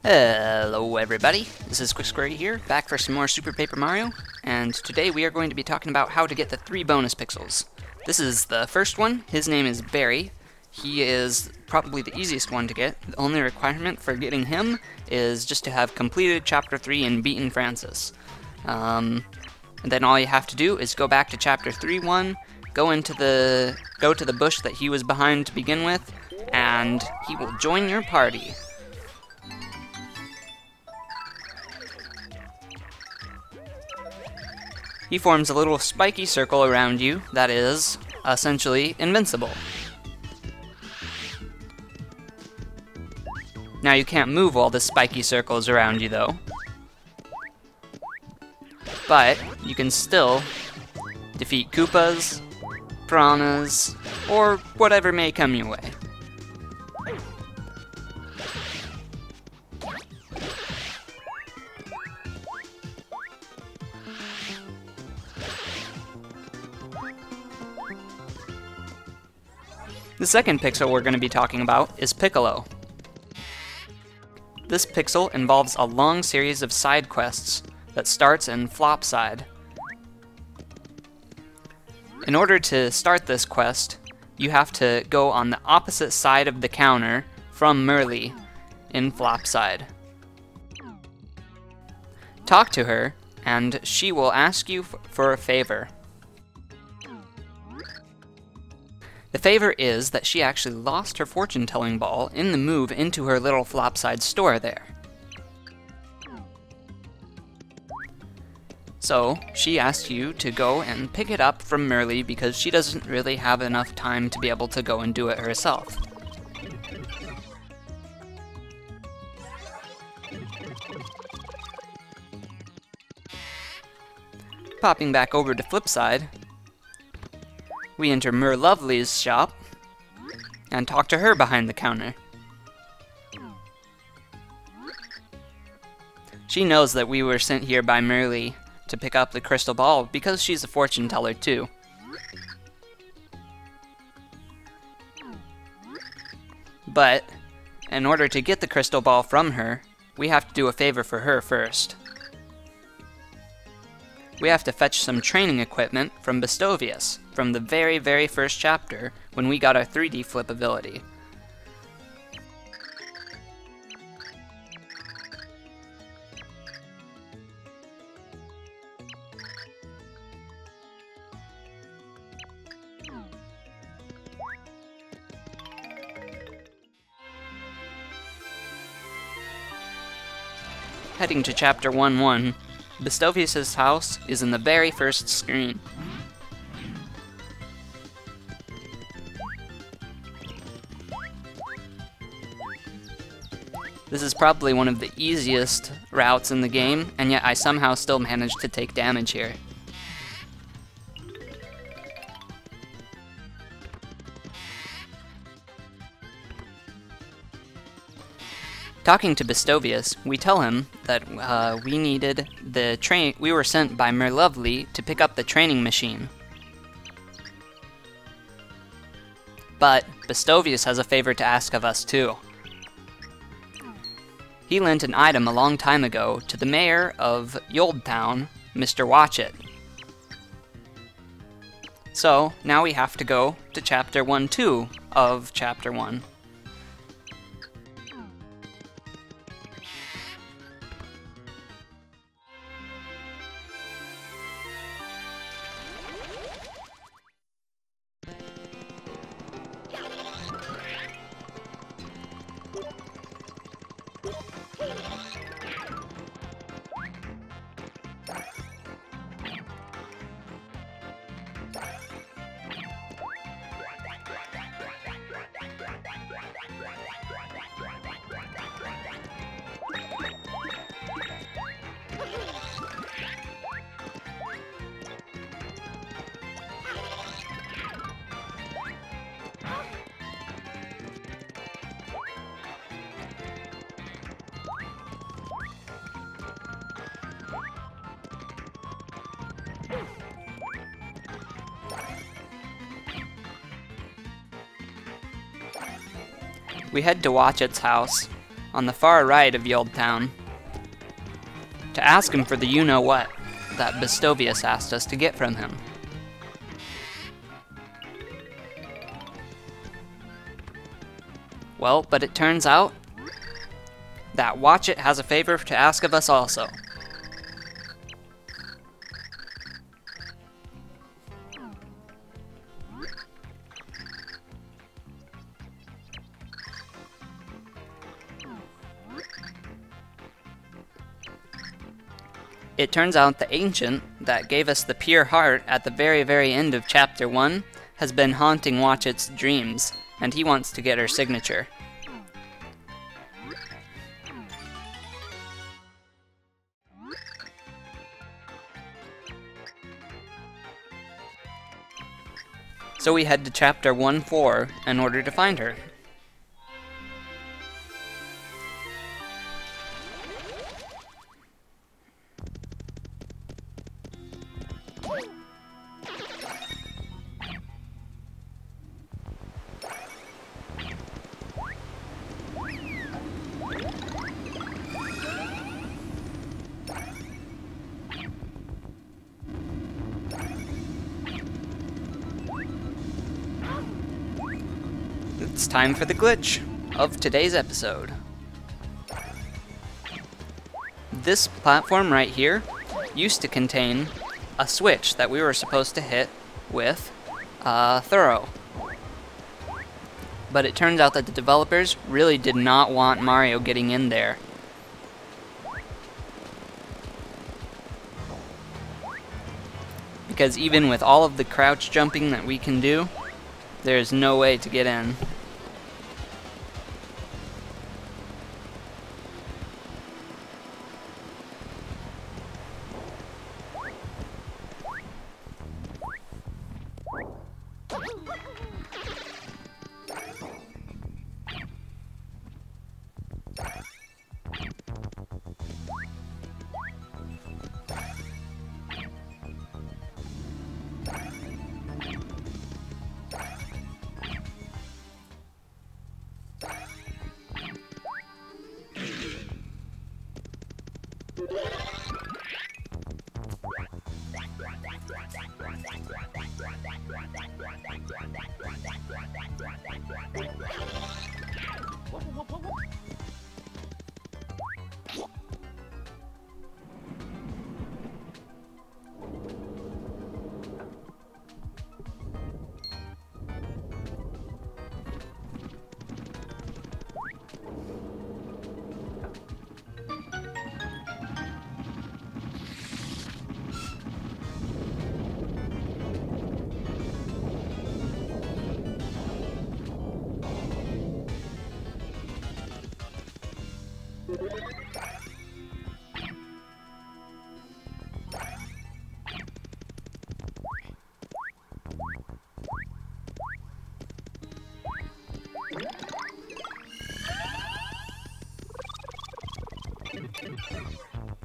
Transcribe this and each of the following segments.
Hello everybody, this is quixQuery here, back for some more Super Paper Mario, and today we are going to be talking about how to get the 3 bonus pixels. This is the first one. His name is Barry. He is probably the easiest one to get. The only requirement for getting him is just to have completed Chapter 3 and beaten Francis. And then all you have to do is go back to Chapter 3-1, go to the bush that he was behind to begin with, and he will join your party. He forms a little spiky circle around you that is essentially invincible. Now you can't move while this spiky circle is around you though. But you can still defeat Koopas, Piranhas, or whatever may come your way. The second pixel we're going to be talking about is Piccolo. This pixel involves a long series of side quests that starts in flop side. In order to start this quest, you have to go on the opposite side of the counter from Merly in flop side. Talk to her, and she will ask you for a favor. The favor is that she actually lost her fortune-telling ball in the move into her little flopside store there. So, she asked you to go and pick it up from Merly because she doesn't really have enough time to be able to go and do it herself. Popping back over to Flipside, we enter Merlovely's shop and talk to her behind the counter. She knows that we were sent here by Merly to pick up the crystal ball because she's a fortune teller too. But in order to get the crystal ball from her, we have to do a favor for her first. We have to fetch some training equipment from Bestovius, from the very first chapter, when we got our 3D flip ability. Heading to Chapter 1-1, Bestovius' house is in the very first screen. This is probably one of the easiest routes in the game, and yet I somehow still managed to take damage here. Talking to Bestovius, we tell him that we were sent by Merlovely to pick up the training machine. But Bestovius has a favor to ask of us too. He lent an item a long time ago to the mayor of Yoldtown, Mr. Watchit. So now we have to go to Chapter 1-2 of Chapter 1. We head to Watchit's house, on the far right of Yuld Town to ask him for the you-know-what that Bestovius asked us to get from him. Well, but it turns out that Watchit has a favor to ask of us also. It turns out the ancient that gave us the pure heart at the very end of Chapter 1 has been haunting Watchit's dreams, and he wants to get her signature. So we head to Chapter 1-4 in order to find her. It's time for the glitch of today's episode. This platform right here used to contain a switch that we were supposed to hit with Thorough. But it turns out that the developers really did not want Mario getting in there. Because even with all of the crouch jumping that we can do, there's no way to get in.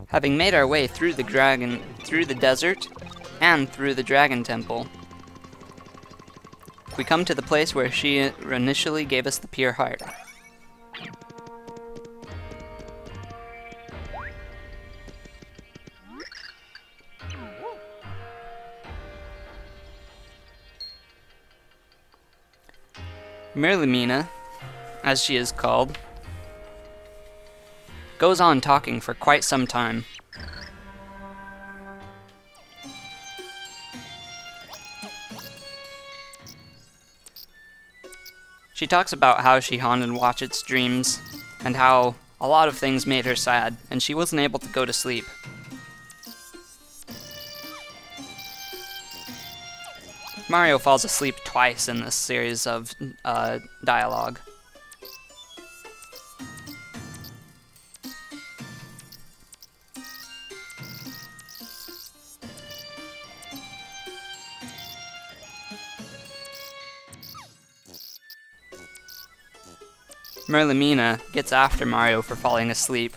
Having made our way through the desert, and through the Dragon Temple, we come to the place where she initially gave us the pure heart. Merlimina, as she is called, goes on talking for quite some time. She talks about how she haunted Watchit's dreams, and how a lot of things made her sad, and she wasn't able to go to sleep. Mario falls asleep twice in this series of dialogue. Merlimina gets after Mario for falling asleep,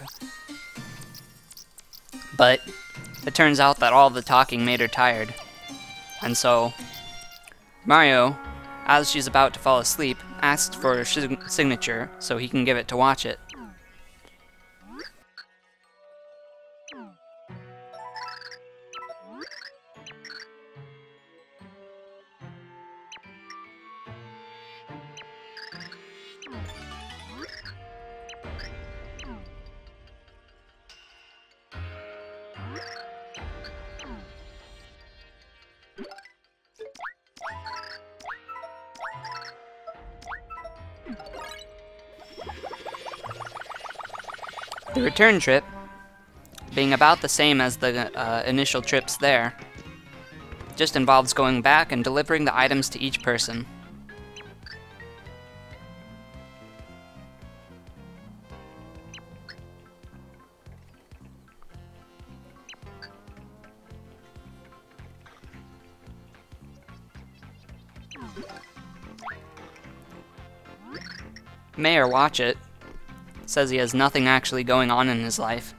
but it turns out that all the talking made her tired, and so Mario, as she's about to fall asleep, asks for her signature so he can give it to Watchit. The return trip, being about the same as the initial trips there, just involves going back and delivering the items to each person. Mayor Watch It says he has nothing actually going on in his life,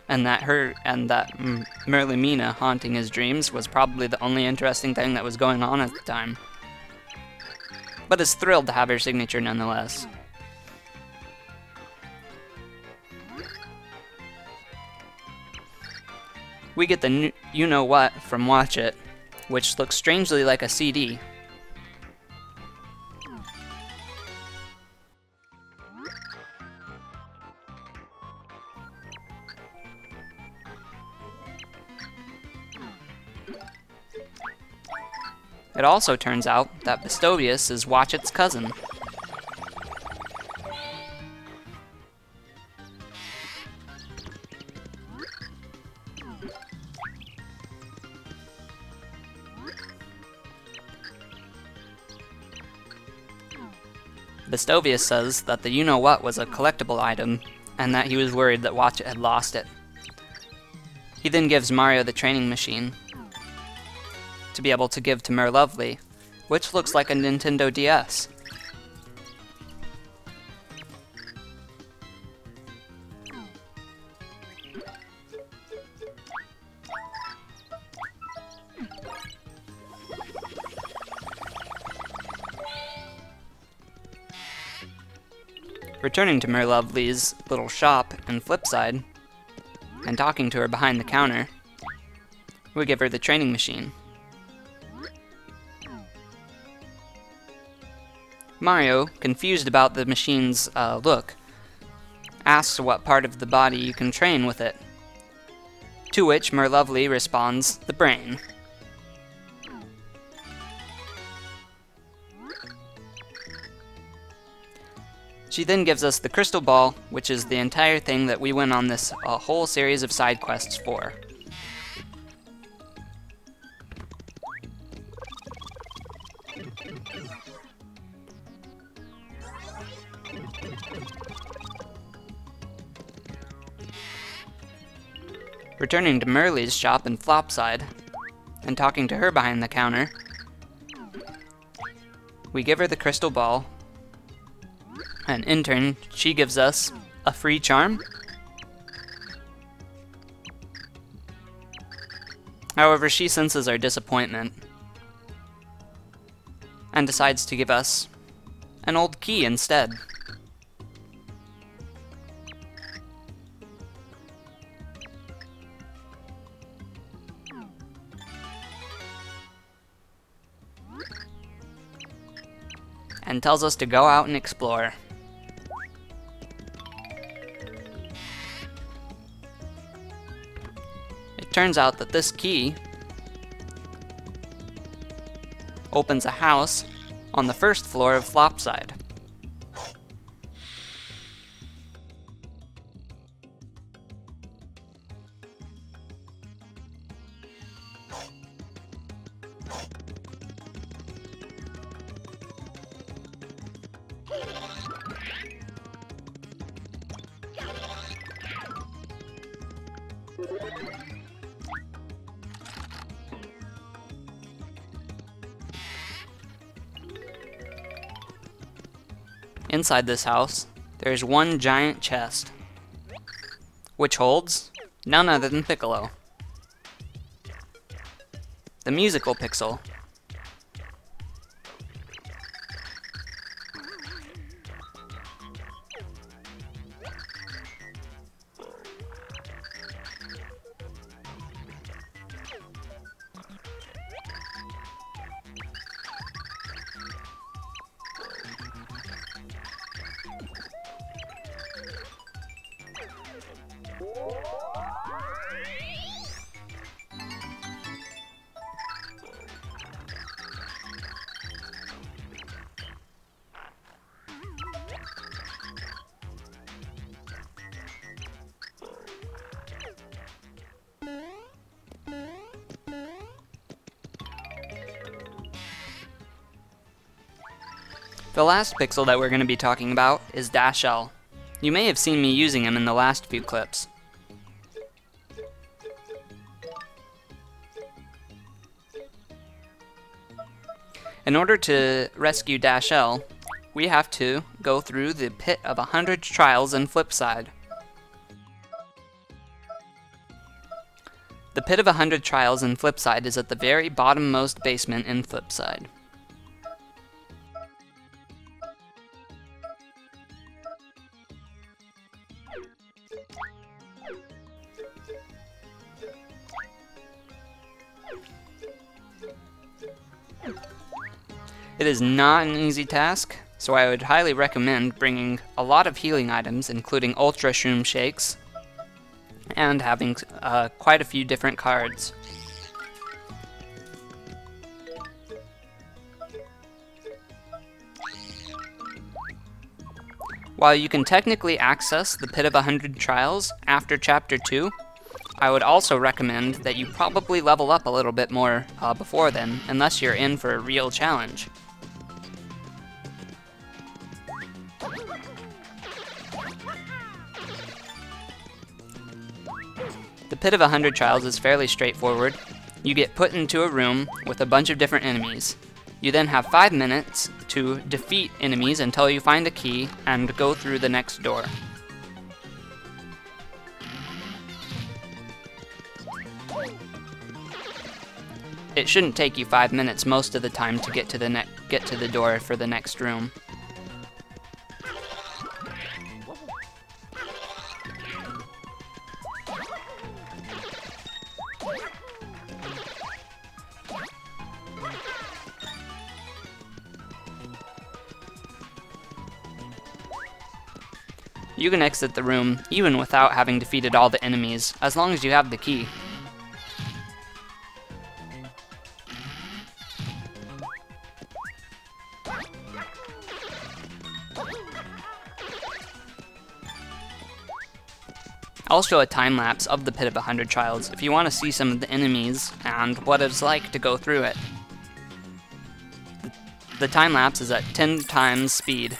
and that Merlimina haunting his dreams was probably the only interesting thing that was going on at the time. But is thrilled to have her signature nonetheless. We get the you-know-what from Watch It, which looks strangely like a CD. It also turns out that Vestovius is Watch It's cousin. Vestovius says that the you-know-what was a collectible item, and that he was worried that Watch It had lost it. He then gives Mario the training machine to be able to give to Merlovely, which looks like a Nintendo DS. Returning to Merlovely's little shop in Flipside, and talking to her behind the counter, we give her the training machine. Mario, confused about the machine's look, asks what part of the body you can train with it, to which Merlovely responds, the brain. She then gives us the crystal ball, which is the entire thing that we went on this whole series of side quests for. Returning to Merly's shop in Flopside, and talking to her behind the counter, we give her the crystal ball, and in turn, she gives us a free charm. However, she senses our disappointment, and decides to give us an old key instead. And tells us to go out and explore. It turns out that this key opens a house on the first floor of Flopside. Inside this house, there is one giant chest, which holds none other than Piccolo, the musical Pixel. The last pixel that we're going to be talking about is Dashiell. You may have seen me using him in the last few clips. In order to rescue Dashiell, we have to go through the pit of 100 trials in Flipside. The pit of 100 trials in Flipside is at the very bottommost basement in Flipside. It is not an easy task, so I would highly recommend bringing a lot of healing items, including Ultra Shroom Shakes, and having quite a few different cards. While you can technically access the Pit of 100 Trials after Chapter 2, I would also recommend that you probably level up a little bit more before then, unless you're in for a real challenge. The Pit of 100 Trials is fairly straightforward. You get put into a room with a bunch of different enemies. You then have 5 minutes to defeat enemies until you find a key and go through the next door. It shouldn't take you 5 minutes most of the time to get to the door for the next room. You can exit the room even without having defeated all the enemies, as long as you have the key. I'll show a time-lapse of the Pit of 100 Trials if you want to see some of the enemies and what it's like to go through it. The time-lapse is at 10 times speed.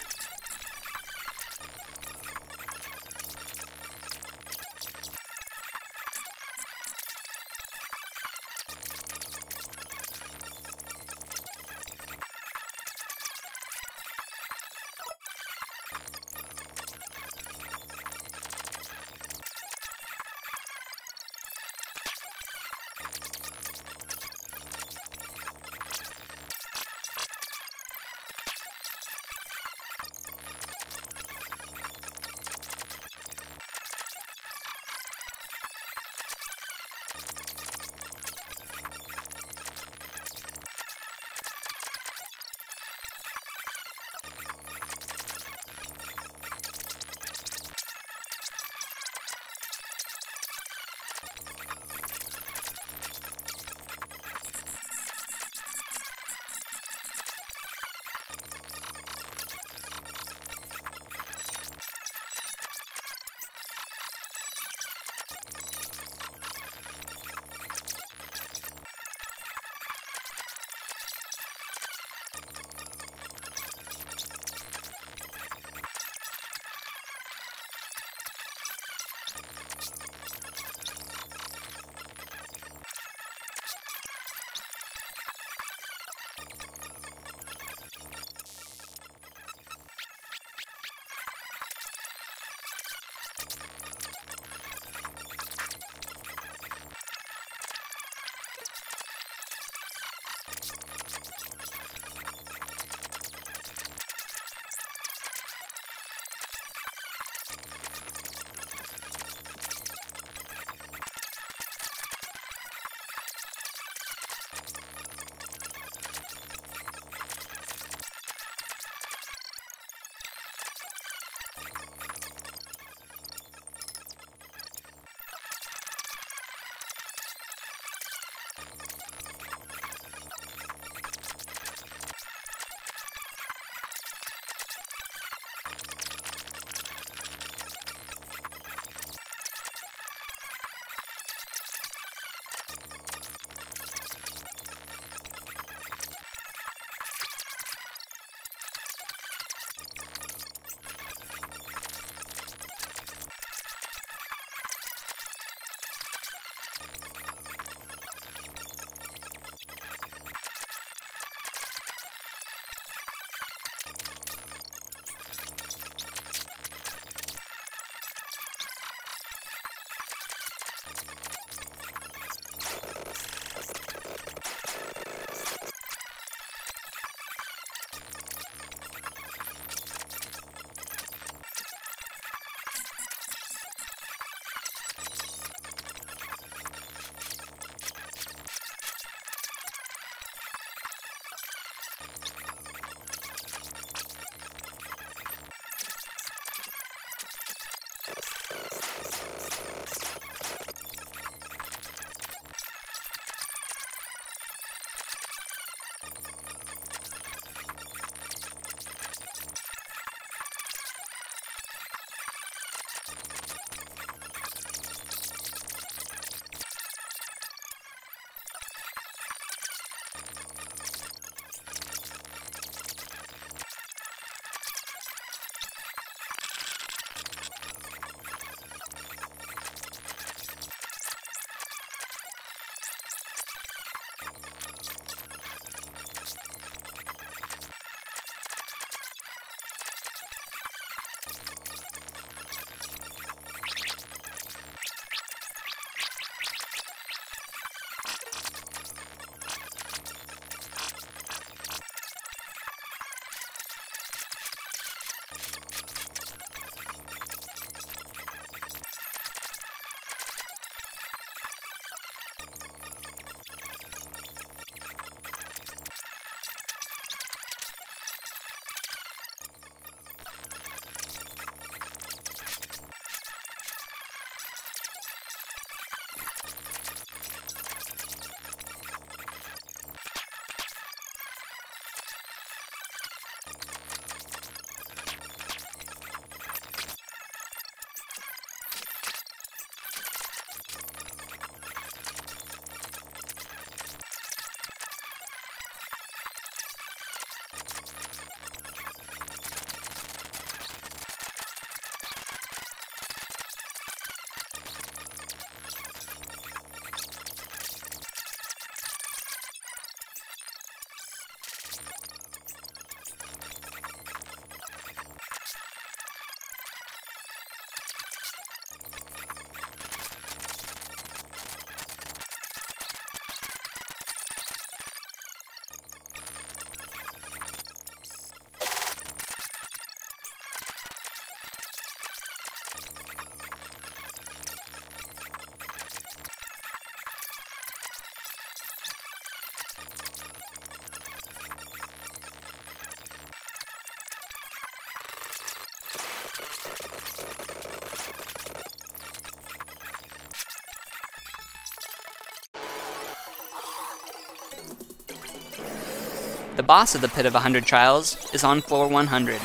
The boss of the Pit of 100 Trials is on floor 100.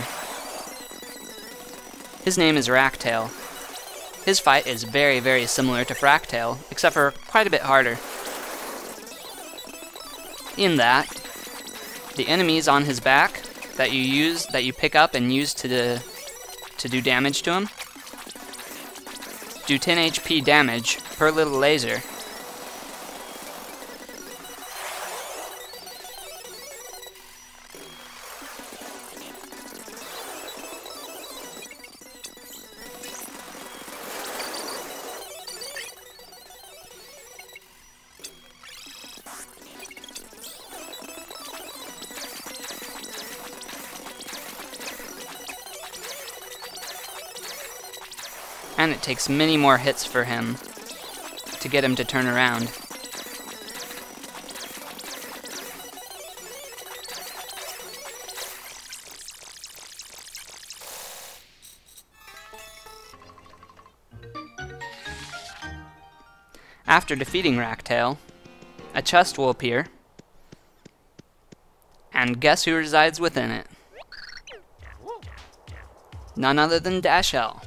His name is Racktail. His fight is very, very similar to Fractail, except for quite a bit harder. In that, the enemies on his back that you pick up and use to do damage to him, do 10 HP damage per little laser. And it takes many more hits for him to get him to turn around. After defeating Racktail, a chest will appear, and guess who resides within it? None other than Dashiell.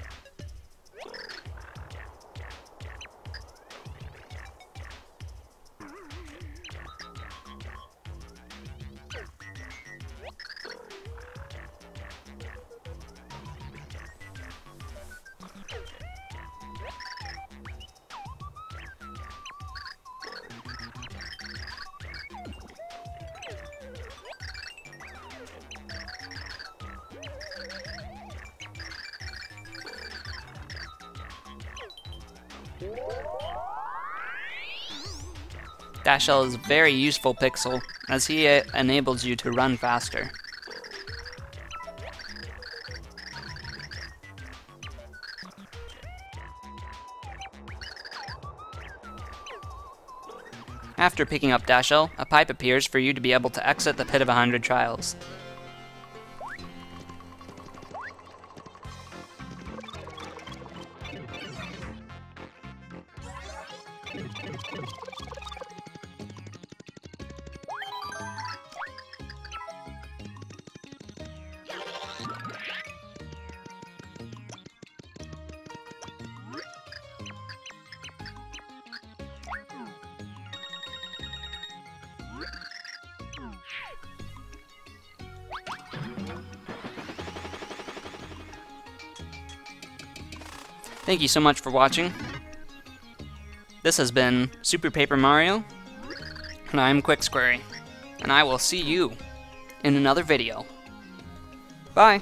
Dashiell is a very useful pixel, as he enables you to run faster. After picking up Dashiell, a pipe appears for you to be able to exit the Pit of 100 Trials. Thank you so much for watching. This has been Super Paper Mario, and I'm quixQuery, and I will see you in another video. Bye!